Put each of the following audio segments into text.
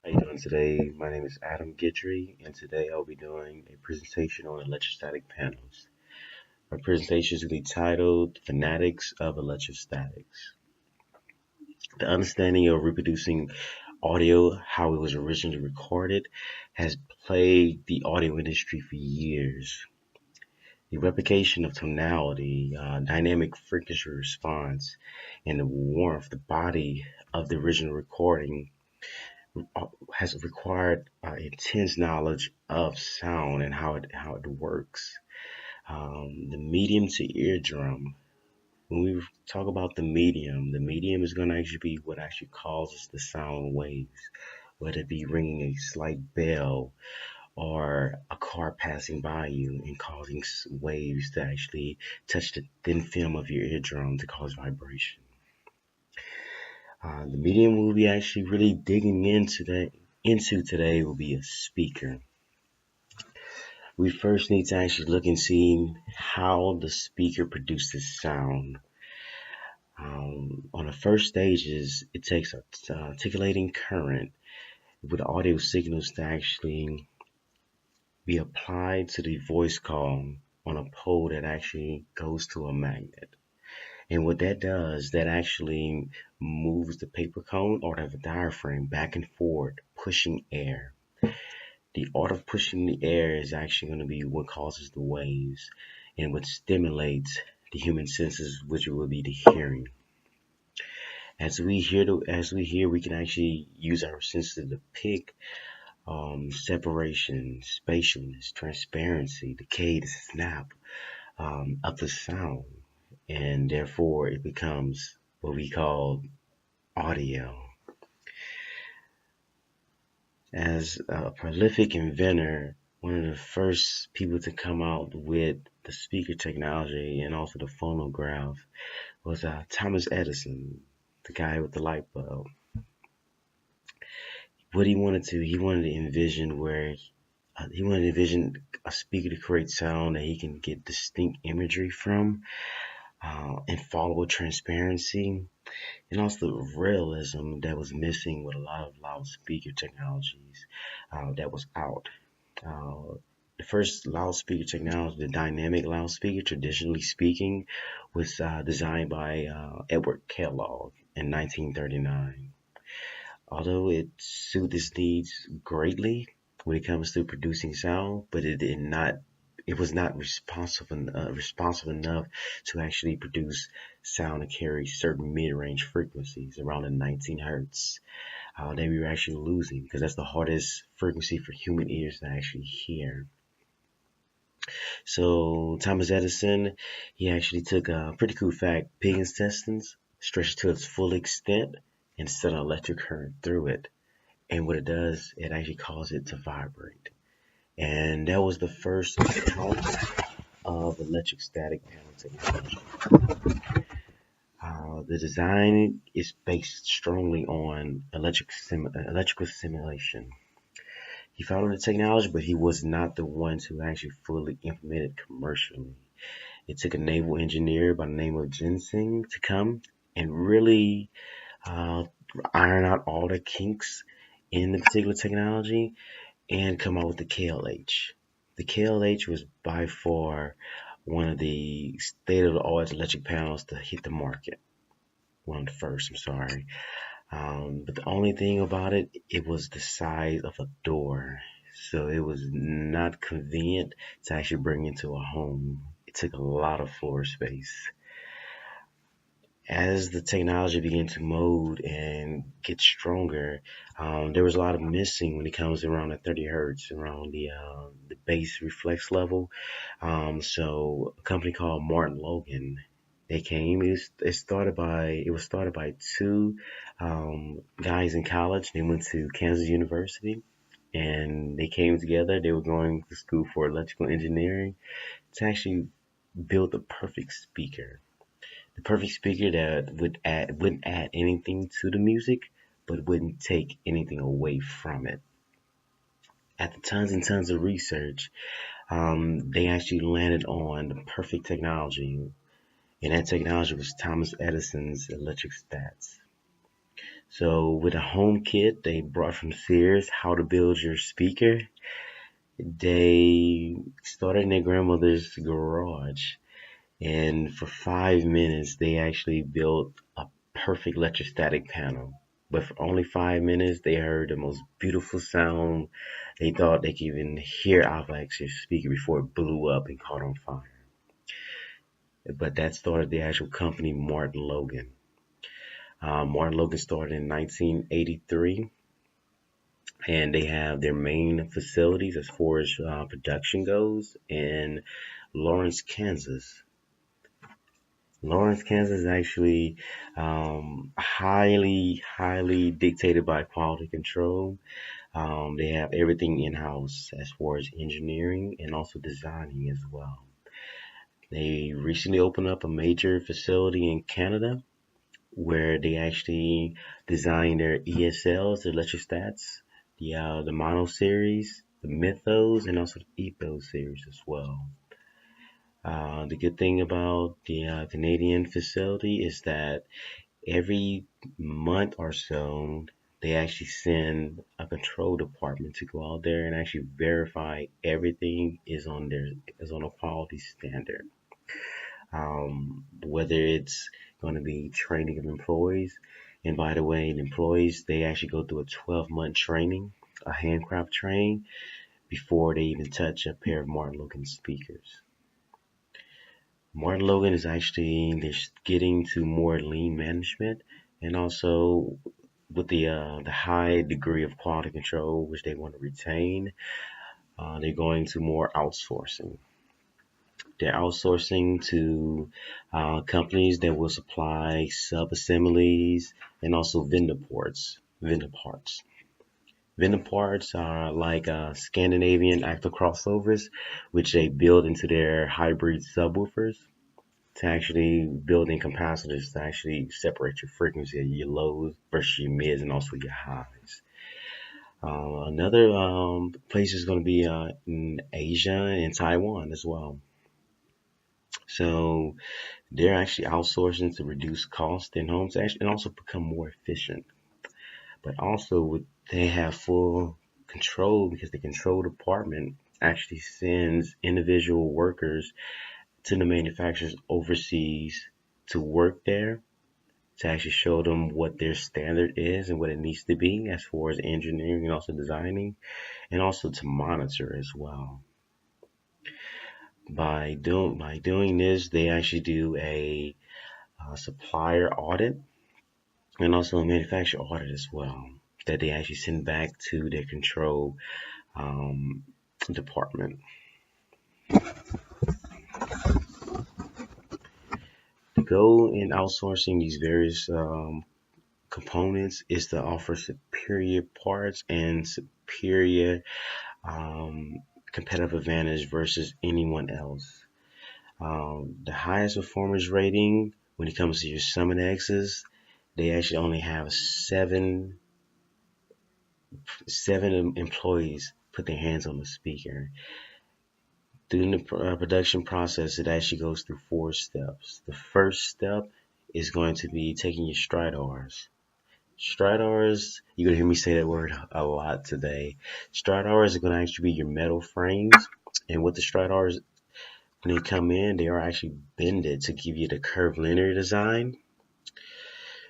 How you doing today? My name is Adam Guidry, and today I'll be doing a presentation on electrostatic panels. My presentation is going to be titled Fanatics of Electrostatics. The understanding of reproducing audio, how it was originally recorded, has plagued the audio industry for years. The replication of tonality, dynamic frequency response, and the warmth, the body of the original recording has required intense knowledge of sound and how it works. The medium to eardrum. When we talk about the medium is going to actually be what actually causes the sound waves, whether it be ringing a slight bell or a car passing by you and causing waves to actually touch the thin film of your eardrum to cause vibration. The medium we'll be actually really digging into today will be a speaker. We first need to actually look and see how the speaker produces sound. On the first stages, it takes a articulating current with audio signals to actually be applied to the voice column on a pole that actually goes to a magnet. And what that does, that actually moves the paper cone or the diaphragm back and forth, pushing air. The art of pushing the air is actually going to be what causes the waves and what stimulates the human senses, which will be the hearing. As we hear, we can actually use our senses to pick separation, spatialness, transparency, decay, the snap of the sound, and therefore it becomes what we call audio. As a prolific inventor, one of the first people to come out with the speaker technology and also the phonograph was Thomas Edison, the guy with the light bulb. What he wanted to envision a speaker to create sound that he can get distinct imagery from, and follow with transparency, and also the realism that was missing with a lot of loudspeaker technologies that was out. The first loudspeaker technology, the dynamic loudspeaker, traditionally speaking, was designed by Edward Kellogg in 1939. Although it suited his needs greatly when it comes to producing sound, but it was not responsive enough to actually produce sound and carry certain mid-range frequencies around the 19 hertz that we were actually losing, because that's the hardest frequency for human ears to actually hear. So Thomas Edison, he actually took a pretty cool fact: pig intestines stretched to its full extent and set an electric current through it. And what it does, it actually causes it to vibrate. And that was the first account of electrostatic panel technology. The design is based strongly on electrical simulation. He founded the technology, but he was not the one who actually fully implemented commercially. It took a naval engineer by the name of Jensen to come and really uh, iron out all the kinks in the particular technology and come out with the KLH. The KLH was by far one of the state-of-the-art electric panels to hit the market. One of the first, I'm sorry. But the only thing about it, it was the size of a door. So it was not convenient to actually bring into a home. It took a lot of floor space. As the technology began to mold and get stronger, there was a lot of missing when it comes around the 30 hertz, around the bass reflex level. So a company called Martin Logan, they came. It was started by two guys in college. They went to Kansas University, and they came together. They were going to school for electrical engineering to actually build the perfect speaker. The perfect speaker that wouldn't add anything to the music, but wouldn't take anything away from it. After tons and tons of research, they actually landed on the perfect technology, and that technology was Thomas Edison's electric stats. So with a home kit they brought from Sears, how to build your speaker, they started in their grandmother's garage. And for 5 minutes, they actually built a perfect electrostatic panel. But for only 5 minutes, they heard the most beautiful sound. They thought they could even hear Alvax's speaker before it blew up and caught on fire. But that started the actual company, Martin Logan. Martin Logan started in 1983, and they have their main facilities as far as production goes in Lawrence, Kansas. Lawrence, Kansas is actually highly dictated by quality control. They have everything in-house as far as engineering and also designing as well. They recently opened up a major facility in Canada where they actually design their ESLs, the electrostats, the Mono series, the Mythos, and also the Ethos series as well. The good thing about the Canadian facility is that every month or so, they actually send a control department to go out there and actually verify everything is on a quality standard. Whether it's going to be training of employees, and by the way, the employees they actually go through a 12-month training, a handcraft training before they even touch a pair of Martin Logan speakers. Martin Logan is actually they're getting to more lean management, and also with the high degree of quality control which they want to retain, they're going to more outsourcing. They're outsourcing to companies that will supply sub assemblies and also vendor ports, vendor parts. Vendor parts are like Scandinavian active crossovers, which they build into their hybrid subwoofers to actually build in capacitors to actually separate your frequency, your lows versus your mids and also your highs. Another place is going to be in Asia and Taiwan as well. So they're actually outsourcing to reduce cost in homes and also become more efficient. But also they have full control because the control department actually sends individual workers to the manufacturers overseas to work there to actually show them what their standard is and what it needs to be as far as engineering and also designing, and also to monitor as well. By doing this, they actually do a supplier audit and also a manufacturer audit as well that they actually send back to their control um, department. The goal in outsourcing these various components is to offer superior parts and superior um, competitive advantage versus anyone else. The highest performance rating when it comes to your Summit X's, they actually only have seven employees put their hands on the speaker. During the production process, it actually goes through 4 steps. The first step is going to be taking your Stridars. Stridars, you're gonna hear me say that word a lot today. Stridars are gonna actually be your metal frames, and with the Stridars, when they come in, they are actually bended to give you the curvilinear design.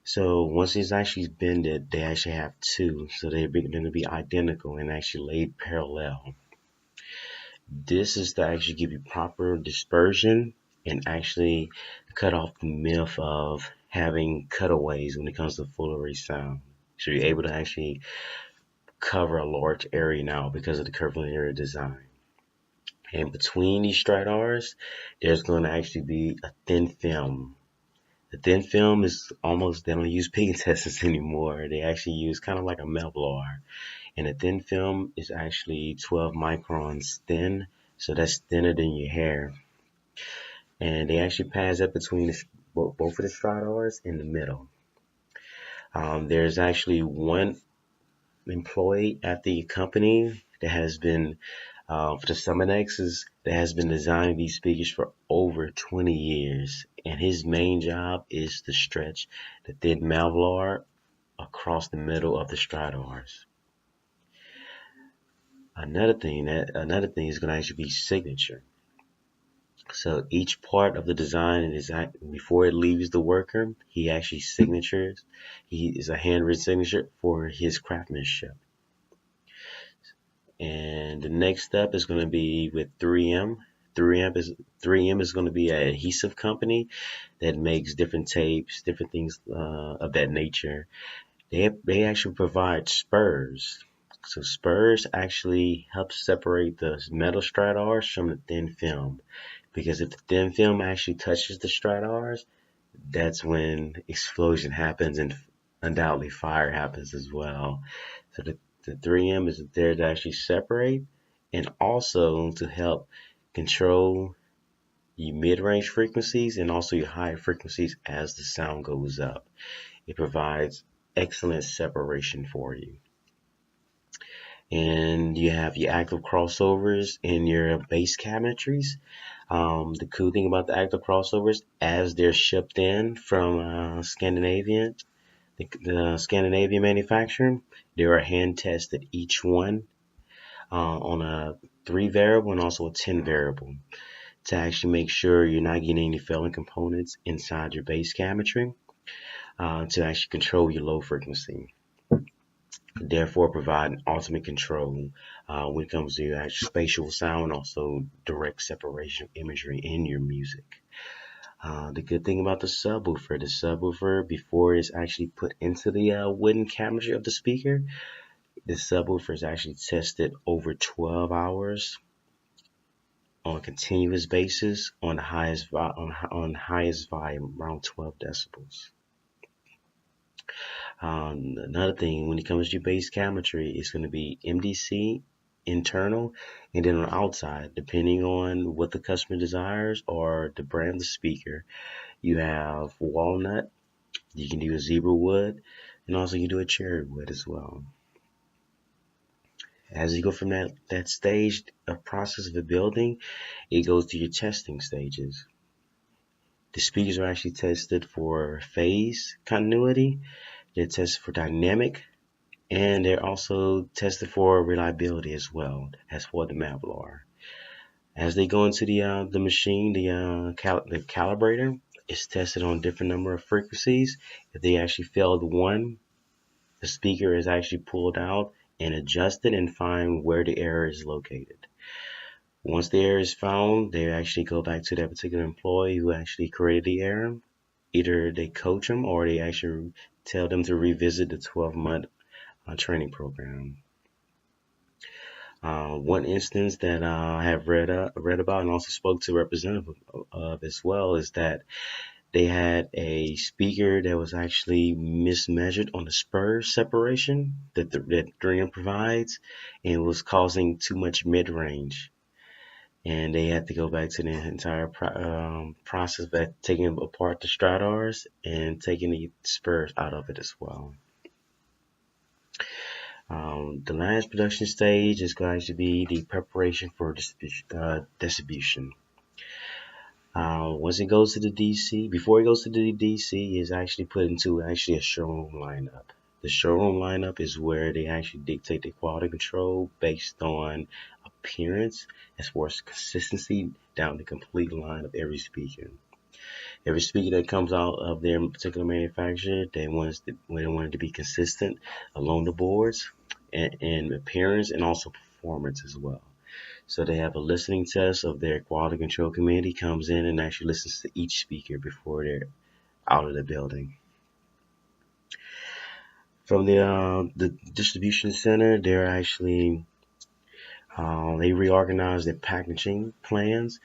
So once it's actually bended, they actually have two, so they're going to be identical and actually laid parallel. This is to actually give you proper dispersion and actually cut off the myth of having cutaways when it comes to full array sound. So you're able to actually cover a large area now because of the curvilinear design. And between these Stridars, there's going to actually be a thin film. The thin film is almost, they don't use pigment testers anymore. They actually use kind of like a Mevlar. And a thin film is actually 12 microns thin. So that's thinner than your hair. And they actually pass that between both of the Stridars in the middle. There's actually one employee at the company that has been for the Summit X's that has been designing these speakers for over 20 years, and his main job is to stretch the thin Mevlar across the middle of the stridars. Another thing is going to actually be signature. So each part of the design is before it leaves the worker, he actually signatures. He is a handwritten signature for his craftsmanship. And the next step is going to be with 3M. 3M is going to be an adhesive company that makes different tapes, different things of that nature. They actually provide spurs. So spurs actually help separate the metal stridars from the thin film, because if the thin film actually touches the stridars, that's when explosion happens and undoubtedly fire happens as well. So the 3M is there to actually separate and also to help control your mid-range frequencies and also your high frequencies as the sound goes up. It provides excellent separation for you. And you have your active crossovers in your bass cabinetries. The cool thing about the active crossovers, as they're shipped in from the Scandinavian manufacturer, they are hand tested each one on a 3 variable and also a 10 variable to actually make sure you're not getting any failing components inside your bass cabinetry to actually control your low frequency. Therefore, provide an ultimate control when it comes to your actual spatial sound and also direct separation of imagery in your music. The good thing about the subwoofer, before it's actually put into the wooden cabinetry of the speaker, the subwoofer is actually tested over 12 hours on a continuous basis on the highest volume, around 12 decibels. Another thing, when it comes to bass cabinetry, it's going to be MDC internal, and then on the outside, depending on what the customer desires or the brand of the speaker, you have walnut, you can do a zebra wood, and also you can do a cherry wood as well. As you go from that stage of process of the building, it goes to your testing stages. The speakers are actually tested for phase continuity, they're tested for dynamic, and they're also tested for reliability as well, as for the Mavlar. As they go into the machine, the calibrator is tested on a different number of frequencies. If they actually failed one, the speaker is actually pulled out and adjusted and find where the error is located. Once the error is found, they actually go back to that particular employee who actually created the error. Either they coach them or they actually tell them to revisit the 12-month training program. One instance that I have read about and also spoke to a representative of as well is that they had a speaker that was actually mismeasured on the spur separation that 3M provides, and was causing too much mid-range. And they had to go back to the entire process of taking apart the stridars and taking the spurs out of it as well. The last production stage is going to be the preparation for distribution. Once it goes to the DC, before it goes to the DC, is actually put into a showroom lineup. The showroom lineup is where they actually dictate the quality control based on appearance as far as consistency down the complete line of every speaker. Every speaker that comes out of their particular manufacturer, they want it to be consistent along the boards and appearance and also performance as well. So they have a listening test of their quality control committee comes in and actually listens to each speaker before they're out of the building. From the distribution center, they're actually they reorganize their packaging plans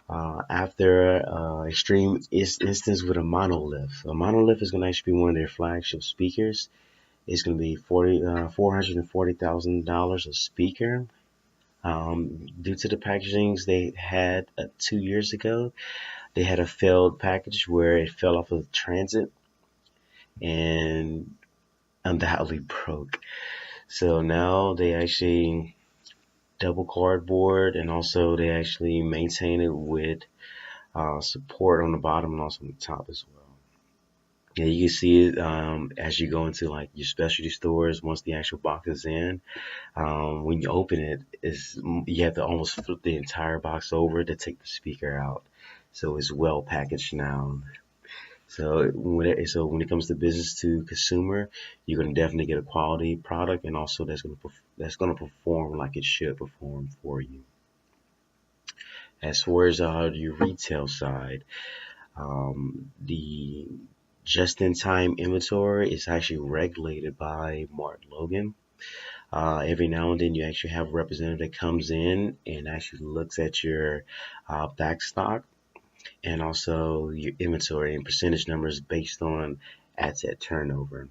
after extreme instance with a monolith. A monolith is going to actually be one of their flagship speakers. It's going to be $440,000 a speaker. Due to the packagings they had 2 years ago, they had a failed package where it fell off of the transit and undoubtedly broke. So now they actually double cardboard, and also they actually maintain it with support on the bottom and also on the top as well. Yeah, you can see it as you go into like your specialty stores. Once the actual box is in, when you open it, you have to almost flip the entire box over to take the speaker out. So it's well packaged now. So when it comes to business to consumer, you're gonna definitely get a quality product, and also that's gonna perform like it should perform for you. As far as your retail side, the just-in-time inventory is actually regulated by Martin Logan. Every now and then, you actually have a representative that comes in and actually looks at your back stock and also your inventory and percentage numbers based on asset turnover.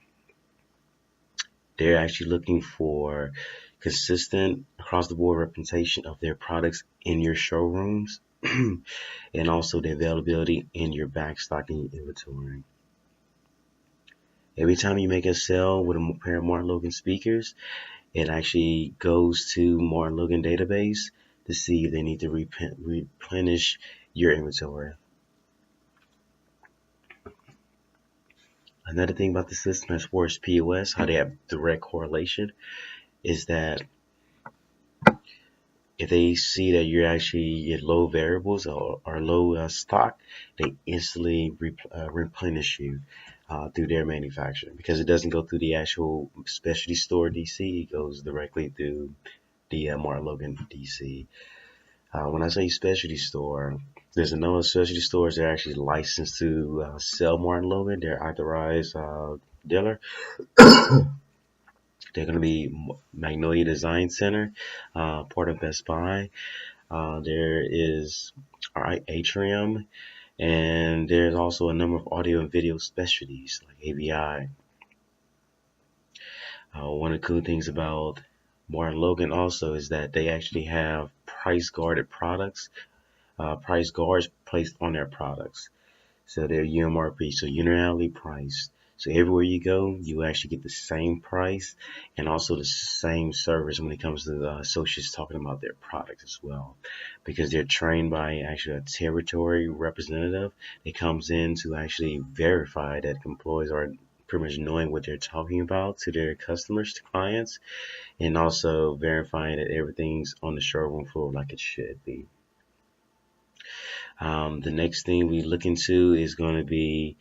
They're actually looking for consistent across the board representation of their products in your showrooms and also the availability in your backstock and your inventory. Every time you make a sale with a pair of Martin Logan speakers, it actually goes to Martin Logan database to see if they need to replenish your inventory. Another thing about the system as far as POS, how they have direct correlation, is that if they see that you're actually at low variables or low stock, they instantly replenish you through their manufacturer, because it doesn't go through the actual specialty store DC. It goes directly through the Martin Logan DC. When I say specialty store, there's a number of specialty stores that are actually licensed to sell Martin Logan. They're authorized dealer. They're going to be Magnolia Design Center, part of Best Buy. There is Atrium, and there's also a number of audio and video specialties like AVI. One of the cool things about Martin Logan also is that they actually have price guarded products, price guards placed on their products. So they're UMRP, so unilaterally priced. So everywhere you go, you actually get the same price and also the same service when it comes to the associates talking about their products as well, because they're trained by actually a territory representative that comes in to actually verify that employees are pretty much knowing what they're talking about to their customers, to clients, and also verifying that everything's on the showroom floor like it should be. The next thing we look into is going to be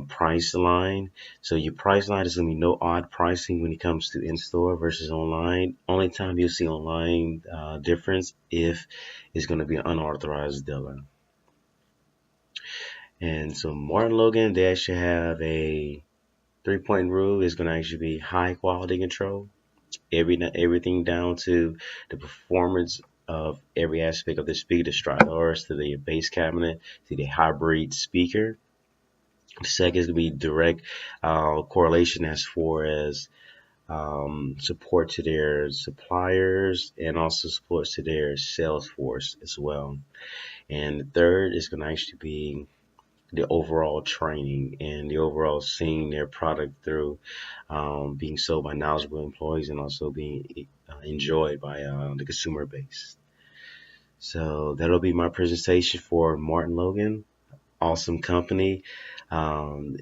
price line. So your price line is going to be no odd pricing when it comes to in-store versus online. Only time you'll see online difference if it's going to be an unauthorized dealer. And so Martin Logan, they actually have a 3-point rule. Is going to actually be high quality control. Everything down to the performance of every aspect of the speaker, the Stradivarius to the bass cabinet to the hybrid speaker. The second is going to be direct correlation as far as support to their suppliers and also support to their sales force as well. And the third is going to actually be the overall training and the overall seeing their product through, being sold by knowledgeable employees and also being enjoyed by the consumer base. So that'll be my presentation for Martin Logan. Awesome company. Um,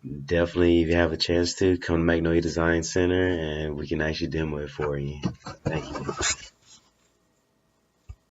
Definitely, if you have a chance to, come to Magnolia Design Center and we can actually demo it for you. Thank you.